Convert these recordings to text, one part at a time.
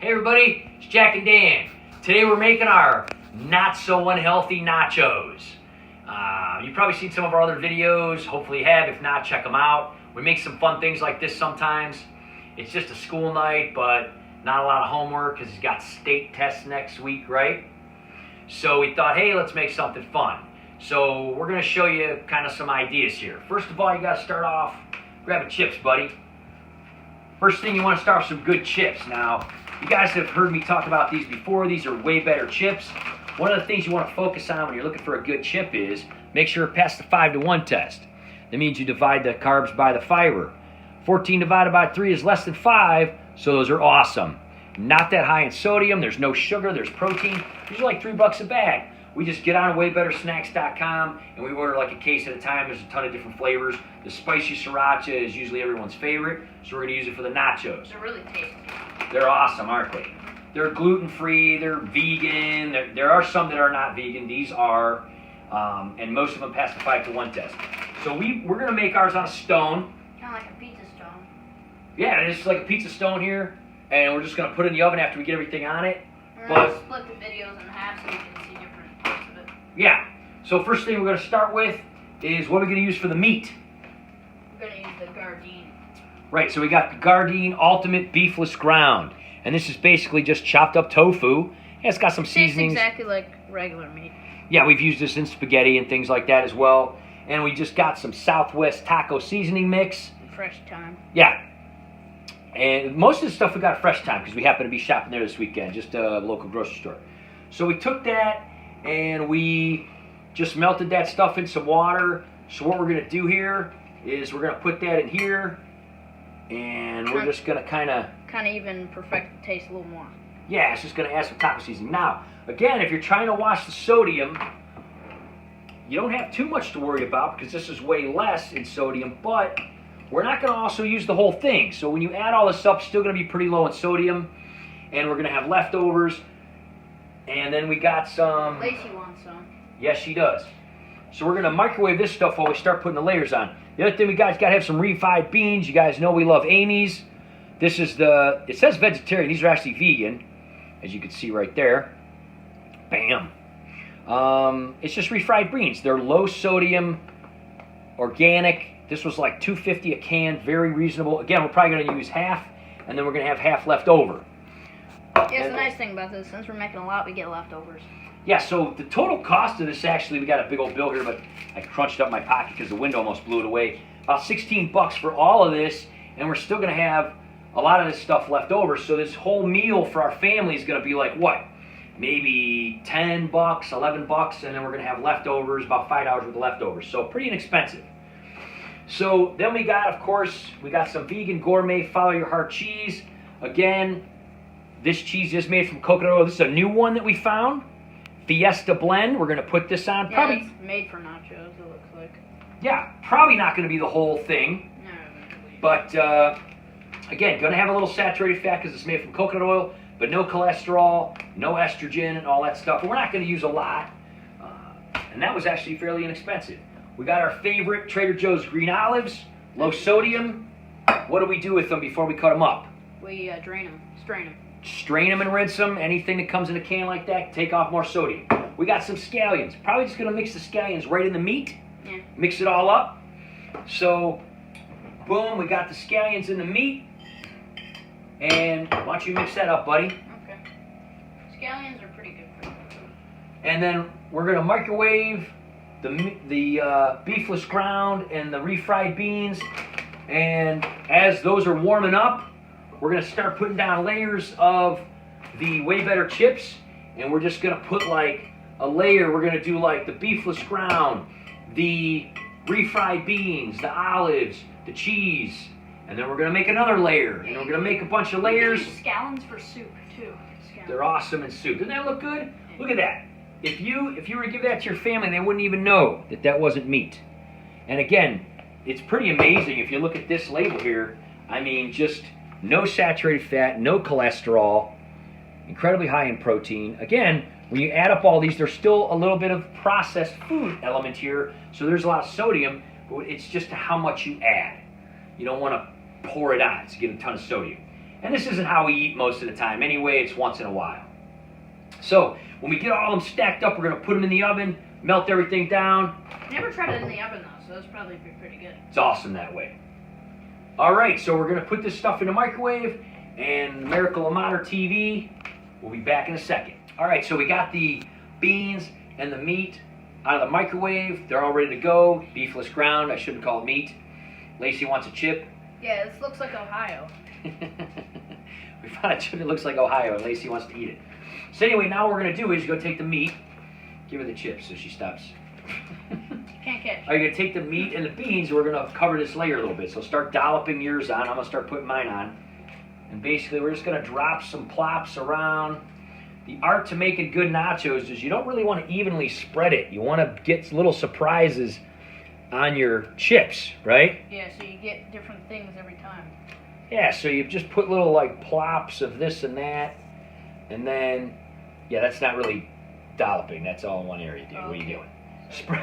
Hey everybody, it's Jack and Dan. Today we're making our not so unhealthy nachos. You've probably seen some of our other videos, hopefully you have. If not, check them out. We make some fun things like this sometimes. It's just a school night, but not a lot of homework because he's got state tests next week, right? So we thought, hey, let's make something fun. So we're going to show you kind of some ideas here. First of all, you got to start off grabbing chips, buddy. First thing, you want to start with some good chips. Now, you guys have heard me talk about these before. These are way better chips. One of the things you want to focus on when you're looking for a good chip is make sure it passes the 5-to-1 test. That means you divide the carbs by the fiber. 14 divided by 3 is less than 5, so those are awesome. Not that high in sodium, there's no sugar, there's protein. These are like $3 a bag. We just get on waybettersnacks.com and we order like a case at a time. There's a ton of different flavors. The spicy sriracha is usually everyone's favorite, so we're going to use it for the nachos. They're really tasty. They're awesome, aren't they? They're gluten-free, they're vegan. There are some that are not vegan. These are, and most of them pass the 5-to-1 test. So we're going to make ours on a stone. Kind of like a pizza stone. Yeah, it's like a pizza stone here, and we're just going to put it in the oven after we get everything on it. We're going to split the videos in half so you can see different parts of it. Yeah. So first thing we're going to start with is what we're going to use for the meat. We're going to use the Gardein. Right, so we got the Gardein Ultimate Beefless Ground. And this is basically just chopped up tofu. And it's got some seasonings. Tastes exactly like regular meat. Yeah, we've used this in spaghetti and things like that as well. And we just got some Southwest taco seasoning mix. Fresh Thyme. Yeah. And most of the stuff we got Fresh Thyme because we happen to be shopping there this weekend, just a local grocery store. So we took that and we just melted that stuff in some water. So what we're going to do here is we're going to put that in here. And we're just going to kind of even perfect the taste a little more. Yeah, it's just going to add some taco seasoning. Now, again, if you're trying to watch the sodium, you don't have too much to worry about because this is way less in sodium, but we're not going to also use the whole thing. So when you add all this up, it's still going to be pretty low in sodium, and we're going to have leftovers. And then we got some... Lacey wants some. Yes, she does. So we're going to microwave this stuff while we start putting the layers on. The other thing we got to have some refried beans. You guys know we love Amy's. This is it says vegetarian. These are actually vegan, as you can see right there. Bam. It's just refried beans. They're low sodium, organic. This was like $2.50 a can, very reasonable. Again, we're probably going to use half, and then we're going to have half left over. Yeah, the nice thing about this, since we're making a lot, we get leftovers. Yeah, so the total cost of this, actually, we got a big old bill here, but I crunched up my pocket because the wind almost blew it away. About $16 for all of this, and we're still going to have a lot of this stuff left over. So this whole meal for our family is going to be like, what? Maybe $10, $11, and then we're going to have leftovers, about $5 worth of leftovers. So pretty inexpensive. So then we got, of course, we got some vegan gourmet Follow Your Heart cheese. Again, this cheese is made from coconut oil. This is a new one that we found. Fiesta blend. We're going to put this on. Yeah, probably it's made for nachos, it looks like. Yeah, probably not going to be the whole thing. No. But, again, going to have a little saturated fat because it's made from coconut oil, but no cholesterol, no estrogen, and all that stuff. And we're not going to use a lot. And that was actually fairly inexpensive. We got our favorite Trader Joe's green olives, low sodium. What do we do with them before we cut them up? We drain them, strain them. Strain them and rinse them. Anything that comes in a can like that, take off more sodium. We got some scallions. Probably just going to mix the scallions right in the meat. Yeah. Mix it all up. So, boom, we got the scallions in the meat. And why don't you mix that up, buddy? Okay. Scallions are pretty good for you. And then we're going to microwave the beefless ground and the refried beans. And as those are warming up, we're going to start putting down layers of the Way Better chips. And we're just going to put like a layer. We're going to do like the beefless ground, the refried beans, the olives, the cheese. And then we're going to make another layer. And we're going to make a bunch of layers. We can use scallions for soup, too. Scallions. They're awesome in soup. Doesn't that look good? Look at that. If you were to give that to your family, they wouldn't even know that that wasn't meat. And again, it's pretty amazing if you look at this label here. I mean, just no saturated fat, no cholesterol, incredibly high in protein. Again, when you add up all these, there's still a little bit of processed food element here, so there's a lot of sodium, but it's just how much you add. You don't want to pour it on to get a ton of sodium. And this isn't how we eat most of the time. Anyway, it's once in a while. So when we get all of them stacked up, we're going to put them in the oven, melt everything down. Never tried it in the oven though, so that's probably pretty good. It's awesome that way. All right, so we're going to put this stuff in the microwave, and Miracle of Modern TV. We'll be back in a second. All right, so we got the beans and the meat out of the microwave. They're all ready to go. Beefless ground. I shouldn't call it meat. Lacey wants a chip. Yeah, this looks like Ohio. We found a chip that looks like Ohio, and Lacey wants to eat it. So anyway, now what we're going to do is go take the meat. Give her the chips so she stops. Can't catch. Are you going to take the meat and the beans, and we're going to cover this layer a little bit. So start dolloping yours on. I'm going to start putting mine on. And basically, we're just going to drop some plops around. The art to making good nachos is you don't really want to evenly spread it. You want to get little surprises on your chips, right? Yeah, so you get different things every time. Yeah, so you just put little like plops of this and that. And then, yeah, that's not really dolloping. That's all in one area, dude. Oh, What are you okay. doing?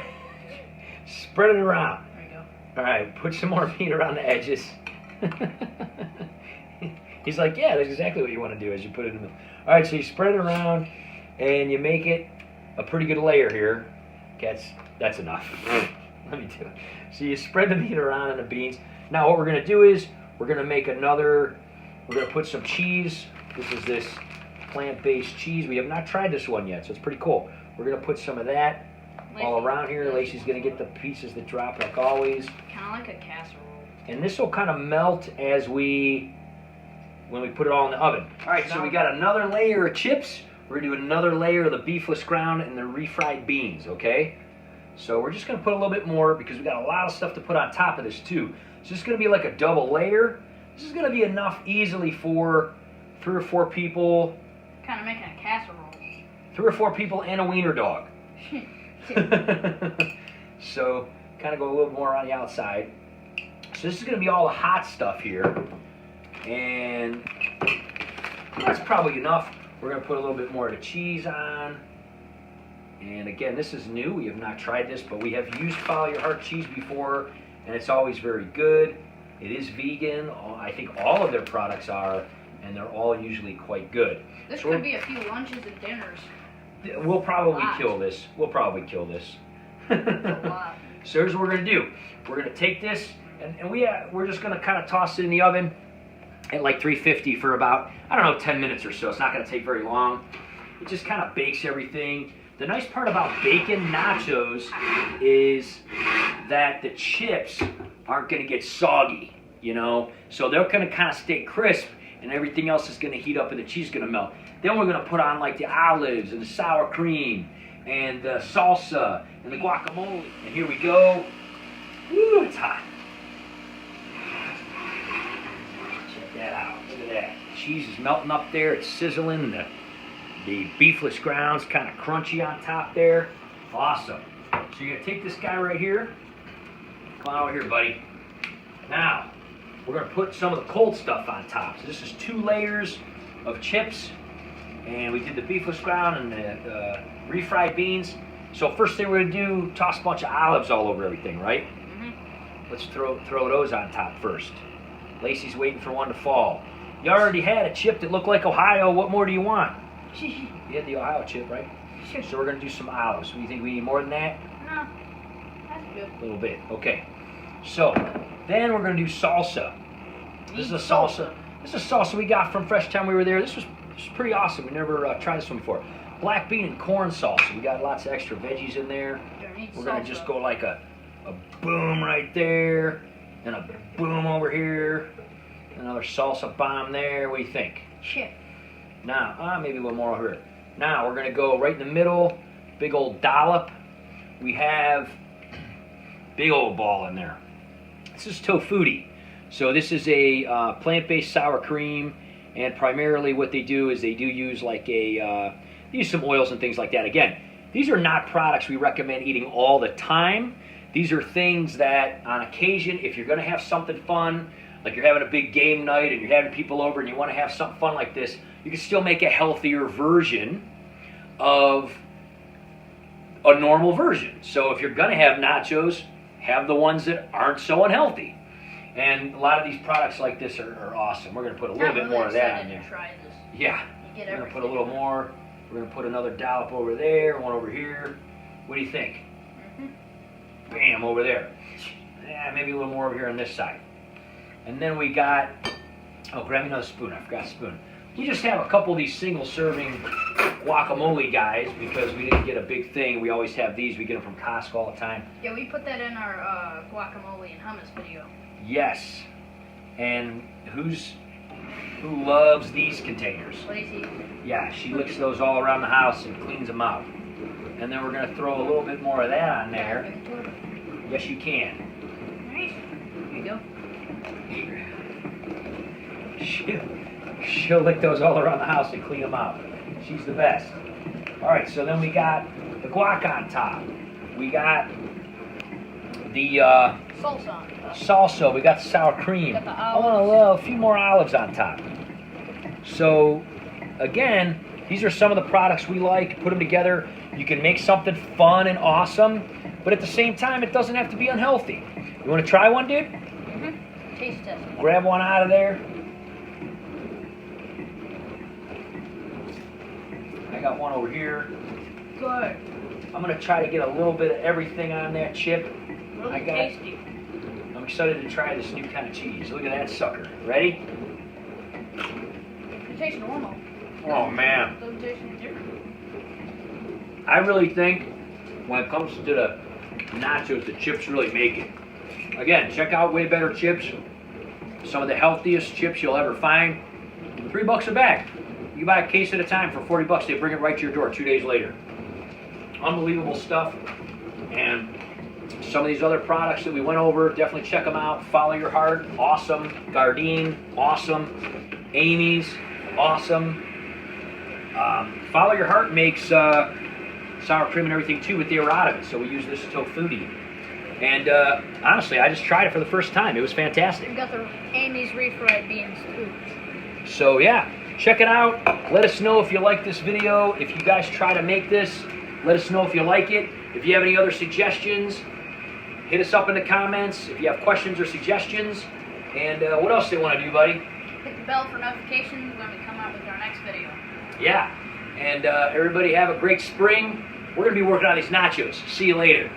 Spread it around. There you go. All right, put some more meat around the edges. He's like, yeah, that's exactly what you want to do as you put it in the middle. All right, so you spread it around, and you make it a pretty good layer here. Okay, that's enough. Let me do it. So you spread the meat around and the beans. Now what we're going to do is we're going to make we're going to put some cheese. This is this plant-based cheese. We have not tried this one yet, so it's pretty cool. We're going to put some of that all around here. Lacey's going to get the pieces that drop like always. Kind of like a casserole. And this will kind of melt when we put it all in the oven. All right, so we got another layer of chips. We're going to do another layer of the beefless ground and the refried beans, okay? So we're just going to put a little bit more because we got a lot of stuff to put on top of this too. So it's going to be like a double layer. This is going to be enough easily for 3 or 4 people. Kind of making a casserole. 3 or 4 people and a wiener dog. So kind of go a little more on the outside. So this is going to be all the hot stuff here. And that's probably enough. We're going to put a little bit more of the cheese on. And again, this is new. We have not tried this, but we have used Follow Your Heart cheese before, and it's always very good. It is vegan. I think all of their products are, and they're all usually quite good. This So could be a few lunches and dinners. we'll probably Lot. kill this. We'll probably kill this. A lot. So here's what we're going to do. We're going to take this, and we're just going to kind of toss it in the oven at like 350 for about, I don't know, 10 minutes or so. It's not going to take very long. It just kind of bakes everything. The nice part about bacon nachos is that the chips aren't going to get soggy, you know? So they're going to kind of stay crisp, and everything else is going to heat up and the cheese is going to melt. Then we're going to put on like the olives and the sour cream and the salsa and the guacamole. And here we go. Woo, it's hot. Check that out. Look at that. The cheese is melting up there. It's sizzling. The beefless ground's kind of crunchy on top there. Awesome. So you're going to take this guy right here. Come on over here, buddy. Now, we're going to put some of the cold stuff on top. So this is 2 layers of chips. And we did the beefless ground and the refried beans. So first thing we're going to do, toss a bunch of olives all over everything, right? Mm-hmm. Let's throw those on top first. Lacey's waiting for one to fall. You already had a chip that looked like Ohio. What more do you want? You had the Ohio chip, right? Sure. So we're going to do some olives. Do you think we need more than that? No, that's good. A little bit. Okay. So then we're going to do salsa. This is a salsa. This is a salsa we got from Fresh Town. We were there. This was pretty awesome. We never tried this one before. Black bean and corn salsa. We got lots of extra veggies in there. We're going to just go like a boom right there, and a boom over here, another salsa bomb there. What do you think? Shit. Now, maybe a little more over here. Now we're going to go right in the middle, big old dollop. We have big old ball in there. This is tofutti. So this is a plant-based sour cream, and primarily what they do is they do use like they use some oils and things like that. Again, these are not products we recommend eating all the time. These are things that on occasion, if you're going to have something fun, like you're having a big game night and you're having people over and you want to have something fun like this, you can still make a healthier version of a normal version. So if you're going to have nachos, have the ones that aren't so unhealthy. And a lot of these products like this are awesome. We're going to put a little bit more of that in there. Try this. Yeah. You get We're going to everything. put a little more. We're going to put another dollop over there, one over here. What do you think? Bam, over there. Yeah, maybe a little more over here on this side. And then we got, oh, grab me another spoon. I forgot a spoon. We just have a couple of these single serving guacamole guys because we didn't get a big thing. We always have these. We get them from Costco all the time. Yeah, we put that in our guacamole and hummus video. Yes. And who loves these containers? What do you see? Yeah, she licks those all around the house and cleans them out. And then we're going to throw a little bit more of that on there. Yes, you can. Nice. Here you go. She'll lick those all around the house and clean them out. She's the best. All right, so then we got the guac on top. We got the Salsa on top. salsa. We got the sour cream. Got the I want a few more olives on top. So, again, these are some of the products we like. Put them together. You can make something fun and awesome, but at the same time, it doesn't have to be unhealthy. You want to try one, dude? Taste test. Grab one out of there. I got one over here. Good. I'm going to try to get a little bit of everything on that chip. Really tasty. I'm excited to try this new kind of cheese. Look at that sucker. Ready? It tastes normal. Oh, man. It doesn't taste any different. I really think when it comes to the nachos, the chips really make it. Again, check out Way Better Chips. Some of the healthiest chips you'll ever find. $3 a bag. You buy a case at a time for $40. They bring it right to your door 2 days later. Unbelievable stuff. And some of these other products that we went over, definitely check them out. Follow Your Heart, awesome. Gardein, awesome. Amy's, awesome. Follow Your Heart makes sour cream and everything too, but they were out of it, so we use this tofuti. And honestly, I just tried it for the first time. It was fantastic. We got the Amy's refried beans too. So yeah, check it out. Let us know if you like this video. If you guys try to make this, let us know if you like it. If you have any other suggestions, hit us up in the comments. If you have questions or suggestions. And what else do you want to do, buddy? Hit the bell for notifications when we come out with our next video. Yeah. And everybody have a great spring. We're going to be working on these nachos. See you later.